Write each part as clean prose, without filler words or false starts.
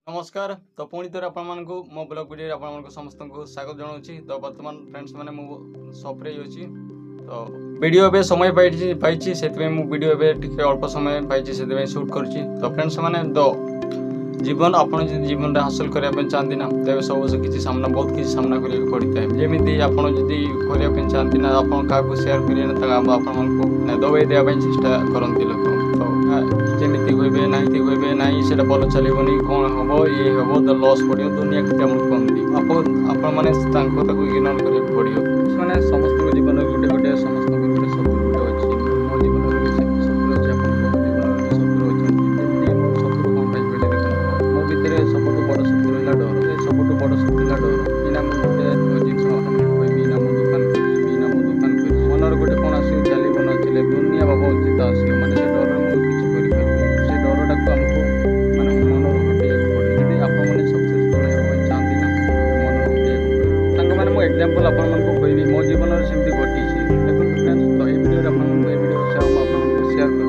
नमस्कार। तो पुणी थोड़े आपको मो ब्लॉग वीडियो आप समस्त को स्वागत जनाऊँ। तो बर्तमान फ्रेंड्स मैंने मो सप्रे अच्छी तो वीडियो ए समय पाई से वीडियो ए अल्प समय पाई से सुट कर। तो फ्रेंड्स मैंने तो जीवन आप जीवन में हासिल करने चाहती ना तेज सब किसी सामना बहुत किसी सामना करने पड़ता है। जमी आप करने चाहती ना आप सेयार करें दबाई देवाई चेष्टा करती लोक तो जमी कहे ना कहे ना से भल चलनी कौन हम ये हम तो लस पड़ो दुनिया के कहती आप मैंने इग्नोर करा पड़ो मैंने समस्त जीवन गोटे गोटे समस्त गोटे शत्रु गोटे अच्छी मो जीवन शत्रु अच्छे आप जीवन शत्रु अच्छा शत्रु कौन पाई देखो मो भितर सब बड़ शत्रु है डर सब बड़ शत्रु है डर इना मुझे जिन कहबी ना मो दुकान करी ना मो दुकान करी मनर गोटे कौन आस चलो न चले दुनिया बाबा चिंता आस मैंने से डर मुझे किसी से डरटा को आमको मैंने मनर हटेक पड़े यदि आप सक्सेसफुल होगा चाहती ना मन हटेक मैंने मो एग्जांपल आपको कहबी मो जीवन में सेमती घटी देखो फ्रेंड्स तो ये वीडियो वीडियो विषय आपको शेयर कर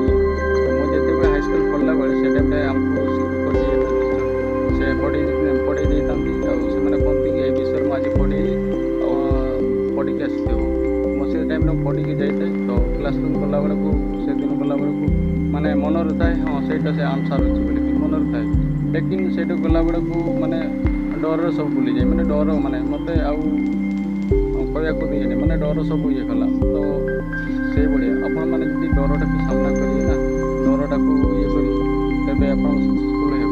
मुझे हाई स्कूल पढ़ला बेले से टाइम आमको से पढ़े पढ़े कहती कि विषय में आज पढ़ी आसो मुझे टाइम पढ़ी जाए तो क्लासरूम गला बेलू से दिन गला बेलू माने मनर थाए हाँ सहीटा से आंसर अच्छी बोली मनर थाए लेकिन से गला बेलू माने डर सब भूली जाए माने डर माने मत कहया दिए माने डर सब ये कला तो से भाया आपण मैंने डरटा को सामना करेंगे ना डरटा को ये तेज आप सक्सेसफुल हे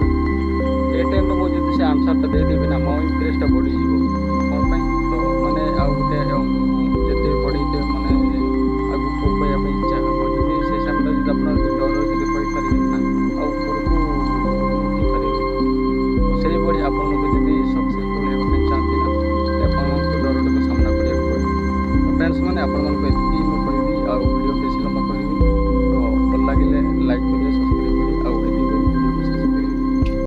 ए टाइम मुझे से आंसरटा देदेवी ना मो इंटरेस्टा बढ़ी कौन तो मैंने आउ गोटे जिते पढ़ी मैंने आगे कहवाई इच्छा हम जी से समय जो आप डर जो कहीपर ना आगे से भाई आपको जब सक्सेसफुल होगा चाहती ना आपको डरटा को सामना करा पड़े फ्रेंड्स मैंने आपको कहती कहबी आ वीडियो बेसी लंबा करी